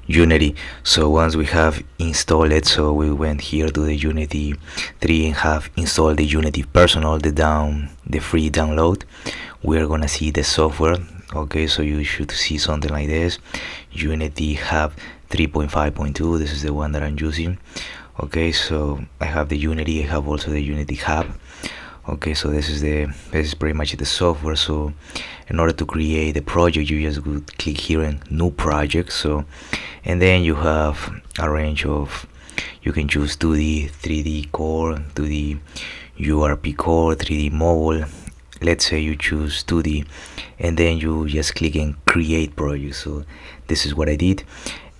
Unity. So once we have installed it, so we went here to the Unity 3 and have installed the Unity Personal, the free download. We are gonna see the software. Okay, so you should see something like this. Unity Hub 3.5.2. This is the one that I'm using. Okay, so I have the Unity. I have also the Unity Hub. Okay, so this is pretty much the software. So in order to create a project, you just would click here in new project. So and then you have a range of, you can choose 2D, 3D core, 2D URP core, 3D mobile. Let's say you choose 2D, and then you just click and create project. So this is what I did,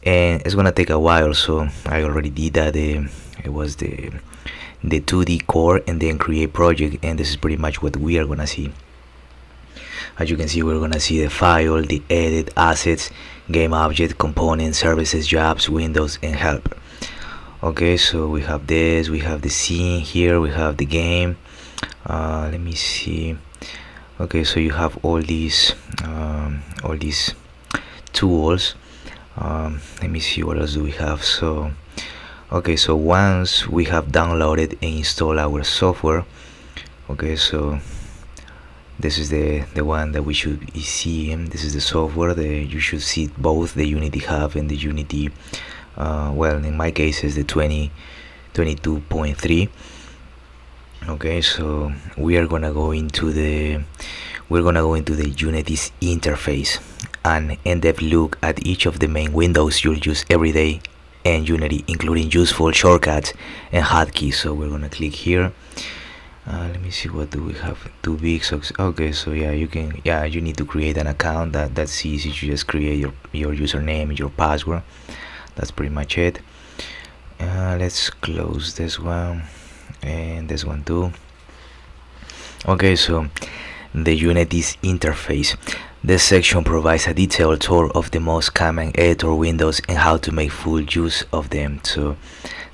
and it's gonna take a while. So I already did that. It was the 2D core and then create project, and this is pretty much what we are gonna see. As you can see, we're gonna see the file, the edit, assets, game object, components, services, jobs, windows, and help. Okay, so we have this, we have the scene here, we have the game. Let me see. Okay, so you have all these tools. Let me see, what else do we have? So okay, so once we have downloaded and installed our software, okay, so this is the one that we should be seeing. This is the software that you should see, both the Unity Hub and the Unity, well, in my case is the 22.3. Okay, so we're gonna go into the Unity's interface and in-depth look at each of the main windows you'll use every day in Unity, including useful shortcuts and hotkeys. So we're gonna click here. Let me see, what do we have? 2 big socks. Okay, so yeah, you need to create an account. That's easy. You just create your username, your password. That's pretty much it. Let's close this one and this one too. Okay, so the Unity's interface. This section provides a detailed tour of the most common editor windows and how to make full use of them. So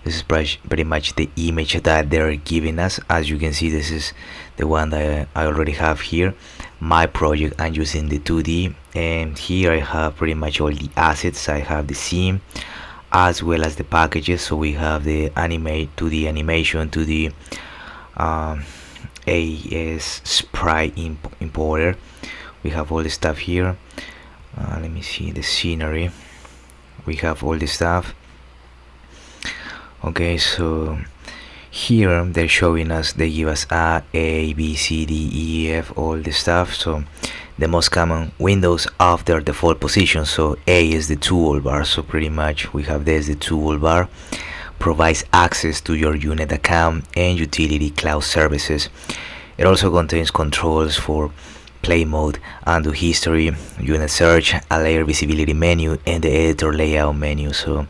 this is pretty much the image that they're giving us. As you can see, this is the one that I already have here. My project, I'm using the 2D, and here I have pretty much all the assets. I have the scene as well as the packages. So we have the 2D animation, 2D AS sprite importer. We have all the stuff here. Let me see the scenery. We have all the stuff. Okay, so here they're showing us, they give us A, B, C, D, E, F, all the stuff. So the most common windows of their default position. So A is the toolbar. So pretty much we have this, the toolbar provides access to your unit account and utility cloud services. It also contains controls for play mode, undo history, unit search, a layer visibility menu, and the editor layout menu. So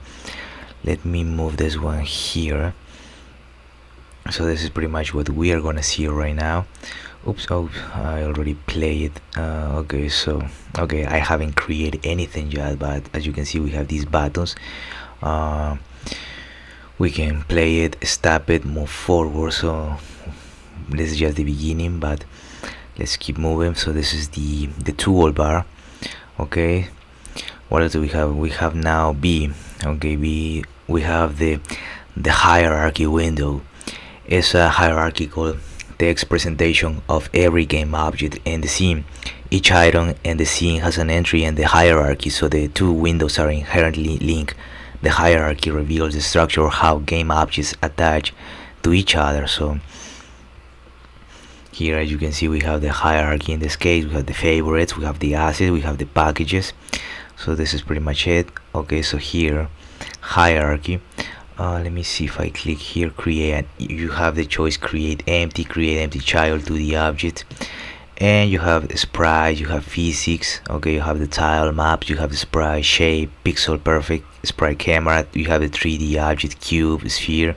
let me move this one here. So this is pretty much what we are gonna see right now. Oops, oh, I already played it. Okay, so okay, I haven't created anything yet, but as you can see, we have these buttons. We can play it, stop it, move forward. So this is just the beginning, but let's keep moving. So this is the toolbar. Okay, what else do we have? We have now B. Okay, we have the hierarchy window. It's a hierarchical text presentation of every game object and the scene. Each item and the scene has an entry in the hierarchy, so the two windows are inherently linked. The hierarchy reveals the structure of how game objects attach to each other. So here, as you can see, we have the hierarchy. In this case, we have the favorites, we have the assets, we have the packages. So this is pretty much it. Okay, so here, hierarchy. Let me see if I click here, create. You have the choice create empty child to the object, and you have the sprite, you have physics. Okay, you have the tile maps, you have the sprite shape, pixel perfect, sprite camera, you have the 3D object, cube, sphere.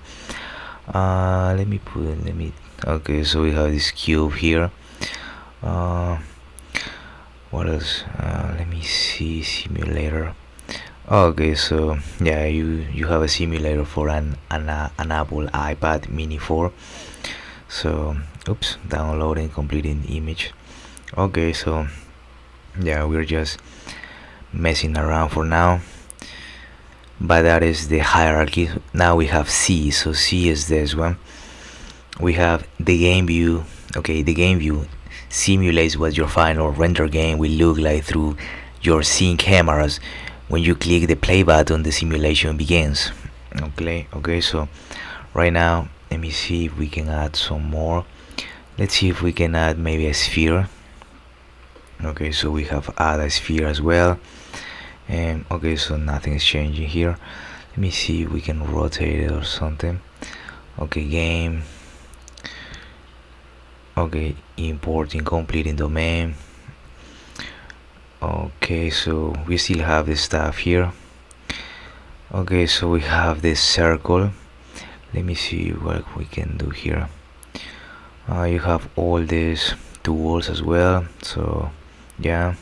Okay, so we have this cube here. What else? Let me see, simulator. Okay, so yeah, you have a simulator for an Apple iPad mini 4. So oops, downloading, completing image. Okay, so yeah, we're just messing around for now. but that is the hierarchy. Now we have C. So C is this one. We have the game view. Okay, the game view simulates what your final render game will look like through your scene cameras. When you click the play button, the simulation begins. Okay, so right now let me see if we can add some more. Let's see if we can add maybe a sphere. Okay, so we have add a sphere as well. And okay, so nothing is changing here. Let me see if we can rotate it or something. Okay, game. Okay, importing, completing domain. Okay, so we still have the stuff here. Okay, so we have this circle. Let me see what we can do here. You have all these tools as well, so yeah.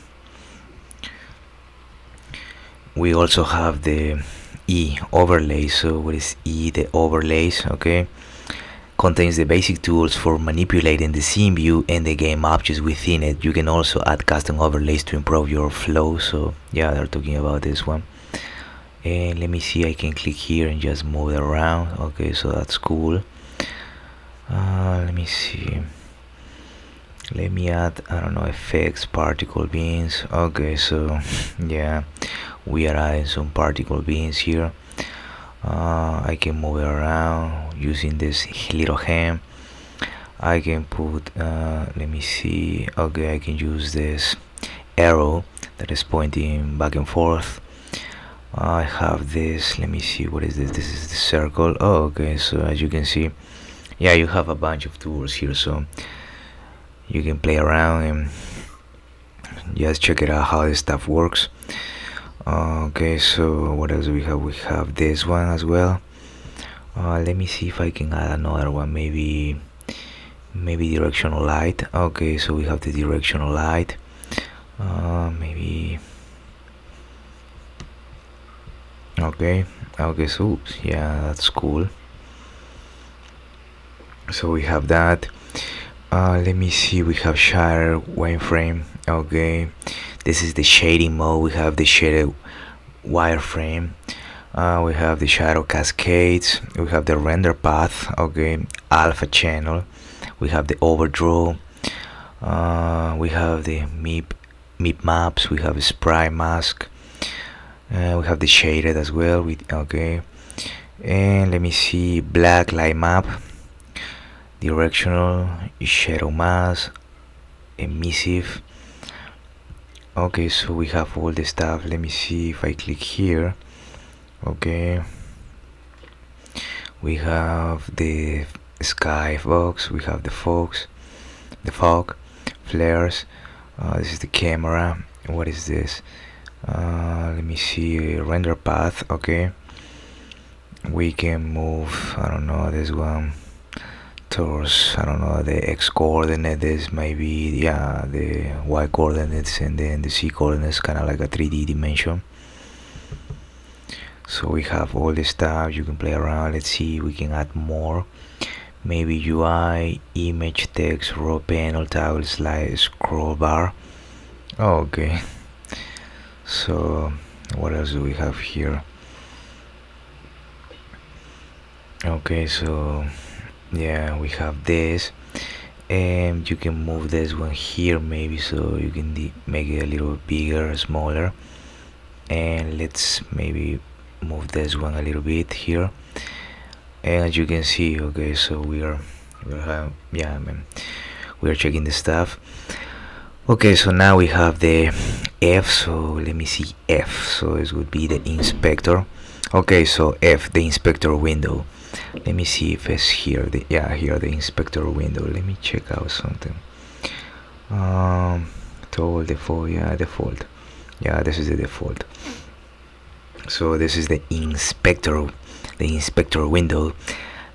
We also have the E overlay. So what is E? The overlays, okay, contains the basic tools for manipulating the scene view and the game objects within it. You can also add custom overlays to improve your flow. So yeah, they're talking about this one. And let me see, I can click here and just move it around. Okay, so that's cool. Let me see, let me add, I don't know, effects, particle beams. Okay, so yeah, we are adding some particle beams here. I can move it around using this little hand. I can put let me see, okay, I can use this arrow that is pointing back and forth. I have this, let me see, what is this? This is the circle. Oh, okay, so as you can see, yeah, you have a bunch of tools here, so you can play around and just check it out how this stuff works. Okay, so what else do we have? We have this one as well. Let me see if I can add another one, maybe directional light. Okay, so we have the directional light. Maybe okay, so yeah, that's cool. So we have that. Let me see, we have shader wireframe. Okay, this is the shading mode. We have the shaded wireframe. We have the shadow cascades. We have the render path. Okay, alpha channel. We have the overdraw. We have the MIP maps. We have a sprite mask. We have the shaded as well. Okay, and let me see, black light map, directional, shadow mask, emissive. Okay, so we have all the stuff. Let me see if I click here. Okay, we have the sky box, we have the fog, flares. This is the camera. What is this? Let me see, render path. Okay, we can move, I don't know, this one towards, I don't know, the x coordinate. This might be, yeah, the y coordinates, and then the z coordinates, kind of like a 3D dimension. So we have all this stuff. You can play around. Let's see, we can add more. Maybe UI, image, text, raw panel, toggle, slide, scroll bar. Oh, okay. So what else do we have here? Okay, so yeah, we have this, and you can move this one here maybe, so you can make it a little bigger, smaller. And let's maybe move this one a little bit here. And as you can see, okay, so we are checking the stuff. Okay, so now we have the F. So let me see, F. So this would be the inspector. Okay, so F, the inspector window. Let me see if it's here. Here, the inspector window. Let me check out something. Total default. Yeah, default. Yeah, this is the default. So this is the inspector. The inspector window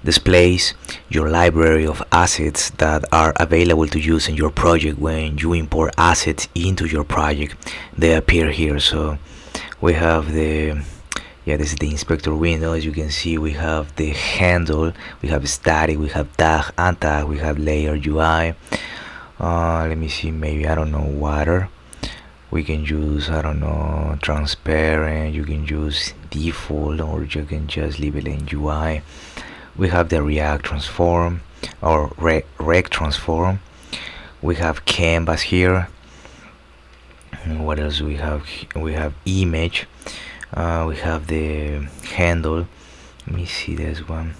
displays your library of assets that are available to use in your project. When you import assets into your project, they appear here. So we have the, yeah, this is the inspector window. As you can see, we have the handle, we have static, we have tag, untag, we have layer UI. Let me see, maybe, I don't know, water. We can use, I don't know, transparent, you can use default, or you can just leave it in UI. We have the React transform or rec transform. We have canvas here. And what else we have? We have image. We have the handle. Let me see this one.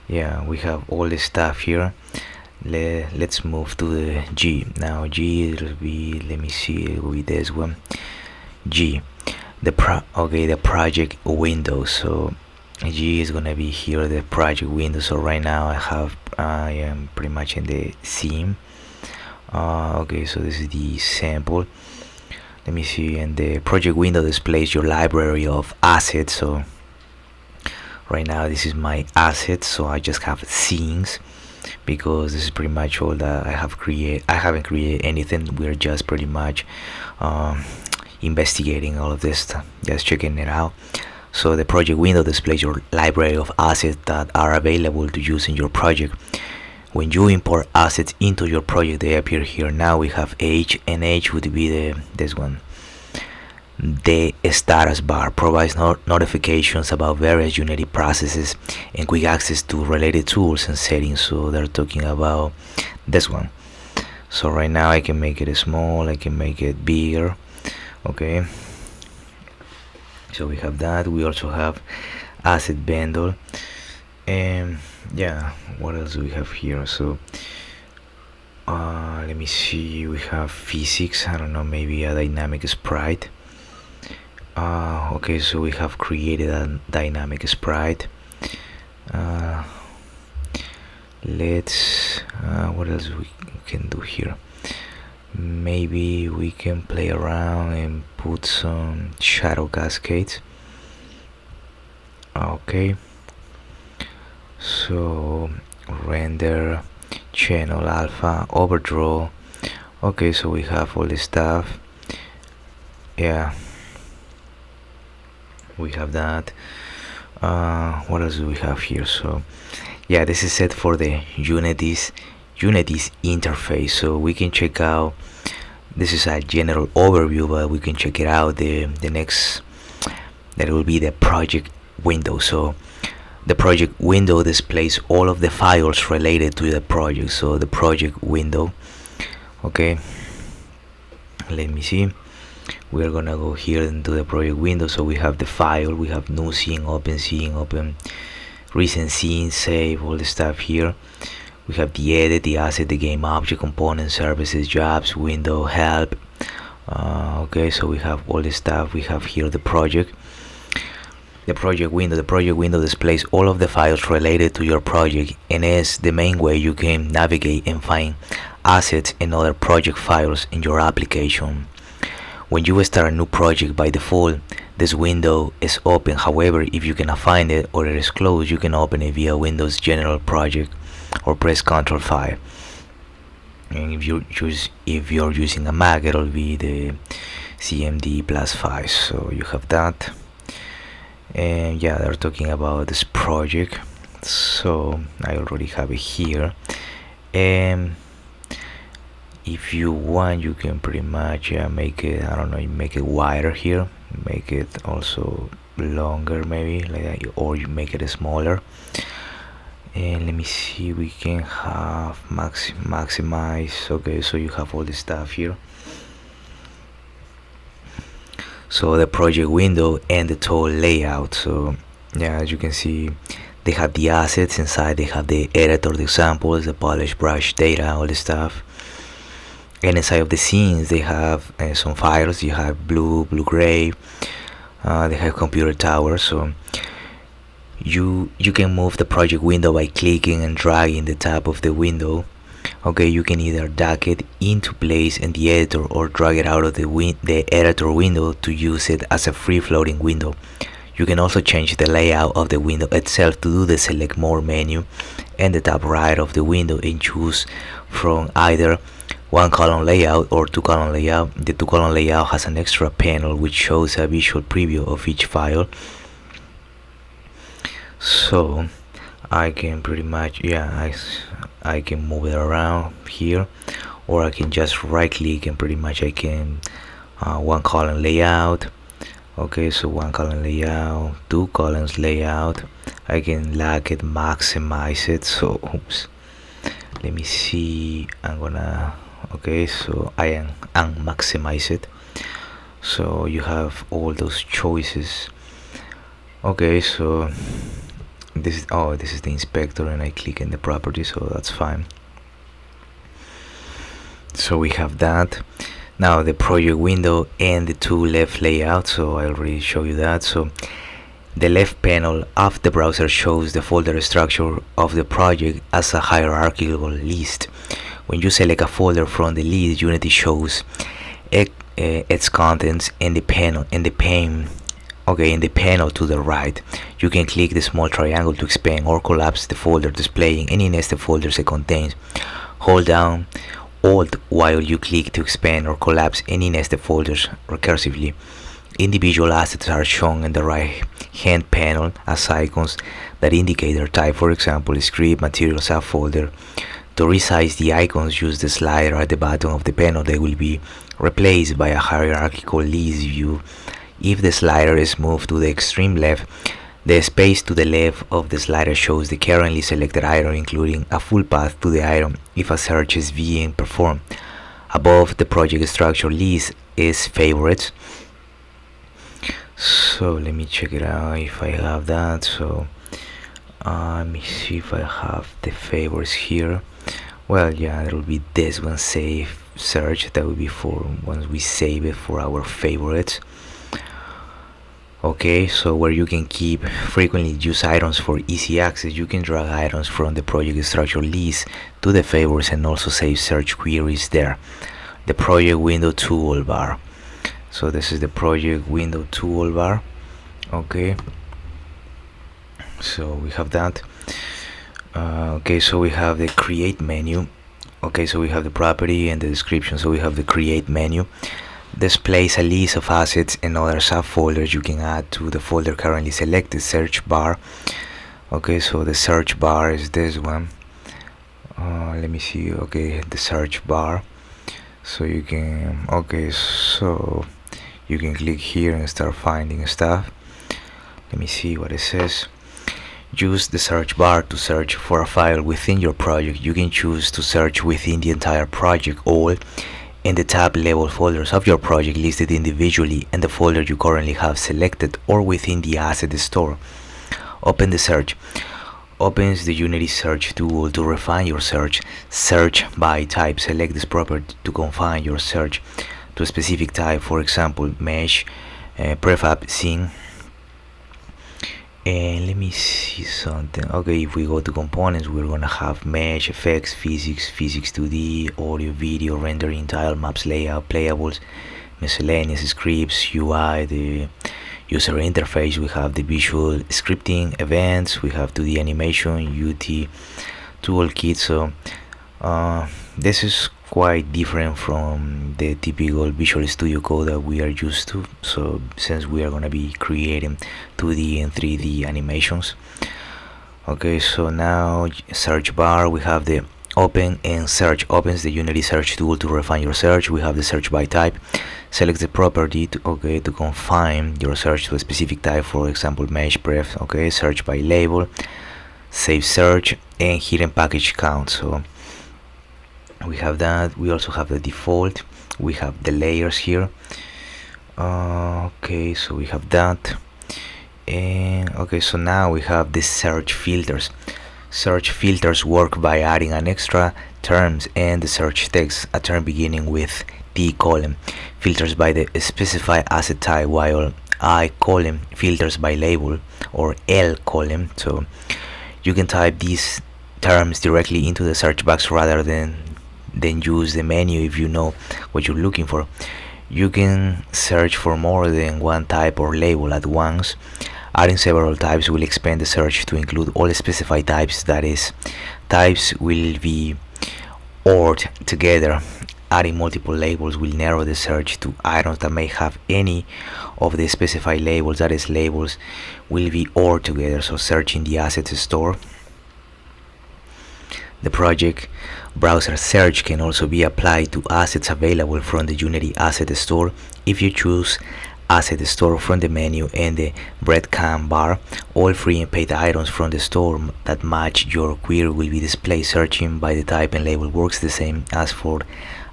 Yeah, we have all the stuff here. Let's move to the G. Now G will be, let me see, it will be this one. G, the project window. So G is gonna be here, the project window. So right now I am pretty much in the theme. Okay, so this is the sample. Let me see, and the project window displays your library of assets. So right now this is my assets, so I just have scenes, because this is pretty much all that I have created. I haven't created anything. We're just pretty much investigating all of this stuff, just checking it out. So the project window displays your library of assets that are available to use in your project. When you import assets into your project, they appear here. Now we have H, and H would be this one. The status bar provides notifications about various Unity processes and quick access to related tools and settings. So they're talking about this one. So right now I can make it small, I can make it bigger. Okay, so we have that. We also have asset bundle, and yeah, what else do we have here? So let me see, we have physics, I don't know, maybe a dynamic sprite. Okay, so we have created a dynamic sprite. Let's what else we can do here? Maybe we can play around and put some shadow cascades. Okay, so render, channel alpha, overdraw. Okay, so we have all this stuff. Yeah, we have that. What else do we have here? So yeah, this is set for the Unity's interface, so we can check out, this is a general overview, but we can check it out. The next, that will be the project window. So the project window displays all of the files related to the project. So the project window, okay, let me see, we are gonna go here into the project window. So we have the file, we have new scene, open recent scene, save, all the stuff here. We have the edit, the asset, the game object, component, services, jobs, window, help. Okay, so we have all the stuff. We have here the project window displays all of the files related to your project, and is the main way you can navigate and find assets and other project files in your application. When you start a new project, by default this window is open. However, if you cannot find it or it is closed, you can open it via Windows General Project or press Ctrl 5. And if you're using a Mac, it'll be the CMD+5. So you have that. And yeah, they're talking about this project, so I already have it here. And if you want, you can pretty much make it, I don't know, make it wider here, make it also longer maybe like that, or you make it smaller. And let me see, we can have maximize. Okay, so you have all this stuff here. So the project window and the tool layout. So yeah, as you can see, they have the assets inside, they have the editor, the examples, the polish brush data, all the stuff. And inside of the scenes they have some files. You have blue, gray, they have computer tower. So you can move the project window by clicking and dragging the top of the window. Okay, you can either dock it into place in the editor or drag it out of the editor window to use it as a free floating window. You can also change the layout of the window itself to do the select more menu and the top right of the window and choose from either one column layout or two column layout. The two column layout has an extra panel which shows a visual preview of each file. So I can pretty much, yeah, I can move it around here, or I can just right click and pretty much I can one column layout. Okay, so one column layout, two columns layout. I can like it, maximize it. So oops, let me see. I'm gonna, okay, so I am unmaximize it. So you have all those choices. Okay, so this is, oh, this is the inspector, and I click in the property, so that's fine. So we have that. Now the project window and the two left layouts, so I already show you that. So the left panel of the browser shows the folder structure of the project as a hierarchical list. When you select a folder from the list, Unity shows its contents in the panel in the panel to the right. You can click the small triangle to expand or collapse the folder, displaying any nested folders it contains. Hold down Alt while you click to expand or collapse any nested folders recursively. Individual assets are shown in the right hand panel as icons that indicate their type, for example, script, material, subfolder. To resize the icons, use the slider at the bottom of the panel. They will be replaced by a hierarchical list view. If the slider is moved to the extreme left, the space to the left of the slider shows the currently selected item, including a full path to the item if a search is being performed. Above the project structure list is favorites. So let me check it out if I have that. So let me see if I have the favorites here. Well, yeah, there will be this one, save search. That will be for once we save it for our favorites. Okay, so where you can keep frequently used items for easy access, you can drag items from the project structure list to the favorites and also save search queries there. The project window toolbar. So this is the project window toolbar. Okay, so we have that. Okay, so we have the create menu. Okay, so we have the property and the description. So we have the create menu. Displays a list of assets and other subfolders you can add to the folder currently selected. Search bar. Okay, so the search bar is this one. Let me see. Okay, the search bar. So you can, okay, so you can click here and start finding stuff. Let me see what it says. Use the search bar to search for a file within your project. You can choose to search within the entire project or in the tab level folders of your project listed individually and the folder you currently have selected, or within the asset store. Open the search. Opens the Unity search tool to refine your search. Search by type. Select this property to confine your search to a specific type, for example mesh, prefab, scene. And let me see something. Okay, if we go to components, we're gonna have mesh, effects, physics, physics 2D, audio, video, rendering, tile, maps, layout, playables, miscellaneous, scripts, UI, the user interface. We have the visual scripting, events, we have 2D animation, UT toolkit. So this is quite different from the typical Visual Studio Code that we are used to. So since we are going to be creating 2D and 3D animations. Okay, so now search bar, we have the open and search. Opens the Unity search tool to refine your search. We have the search by type. Select the property to to confine your search to a specific type, for example mesh, pref. Okay, search by label, save search, and hidden package count. So we have that. We also have the default. We have the layers here. Okay, so we have that. And okay, so now we have the search filters. Search filters work by adding an extra terms and the search text, a term beginning with T column filters by the specified asset type, while I column filters by label, or L column. So you can type these terms directly into the search box rather than use the menu if you know what you're looking for. You can search for more than one type or label at once. Adding several types will expand the search to include all specified types. That is, types will be ORed together. Adding multiple labels will narrow the search to items that may have any of the specified labels. That is, labels will be ORed together. So searching the assets store. The project browser search can also be applied to assets available from the Unity Asset Store. If you choose Asset Store from the menu and the breadcrumb bar, all free and paid items from the store that match your query will be displayed. Searching by the type and label works the same as for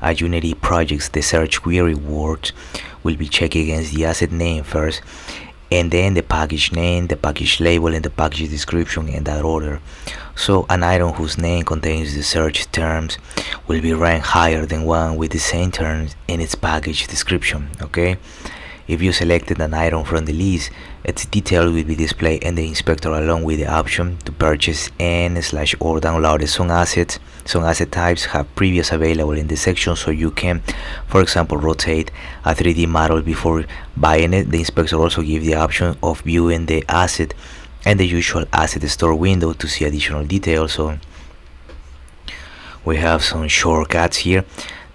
a Unity projects. The search query words will be checked against the asset name first, and then the package name, the package label, and the package description in that order. So an item whose name contains the search terms will be ranked higher than one with the same terms in its package description. Okay, if you selected an item from the list, its details will be displayed in the inspector along with the option to purchase and/or download it. Some asset types have previews available in the section, so you can, for example, rotate a 3D model before buying it. The inspector also gives the option of viewing the asset and the usual asset store window to see additional details. So we have some shortcuts here.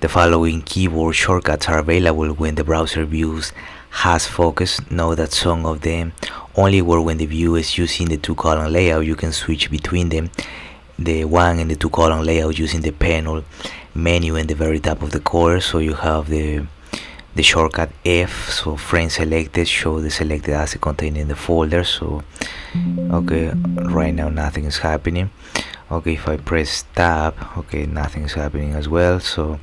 The following keyboard shortcuts are available when the browser views has focus. Note that some of them only work when the view is using the two-column layout. You can switch between them, the one and the two-column layout, using the panel menu in the very top of the corner. So you have the shortcut F, so frame selected, show the selected asset contained in the folder. So okay, right now nothing is happening. Okay, if I press tab, okay, nothing is happening as well. So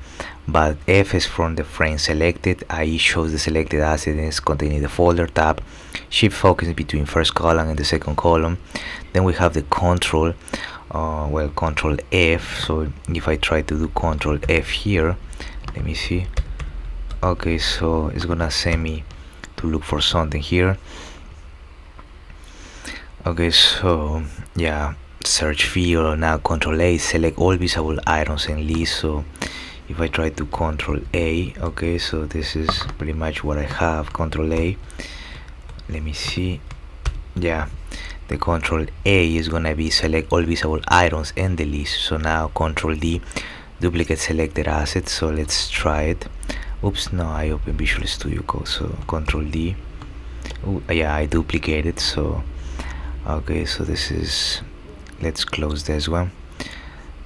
but F is from the frame selected, I shows the selected asset is contained in the folder. Tab, shift focus between first column and the second column. Then we have the control, control F. So if I try to do control F here, let me see. Okay, so it's gonna send me to look for something here. Okay, so yeah, search field. Now control A, select all visible items and list. So if I try to control A, okay, so this is pretty much what I have. Control A, let me see. Yeah, the control A is gonna be select all visible items and the list. So now control D, duplicate selected assets. So let's try it. Oops, no, I open Visual Studio Code. So control D. Ooh, yeah, I duplicated. So okay, so this is, let's close this one.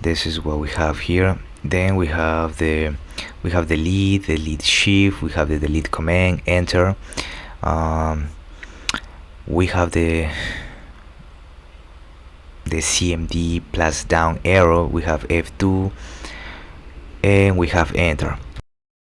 This is what we have here. Then we have the delete shift, we have the delete command, enter. We have the CMD plus down arrow, we have F2, and we have enter.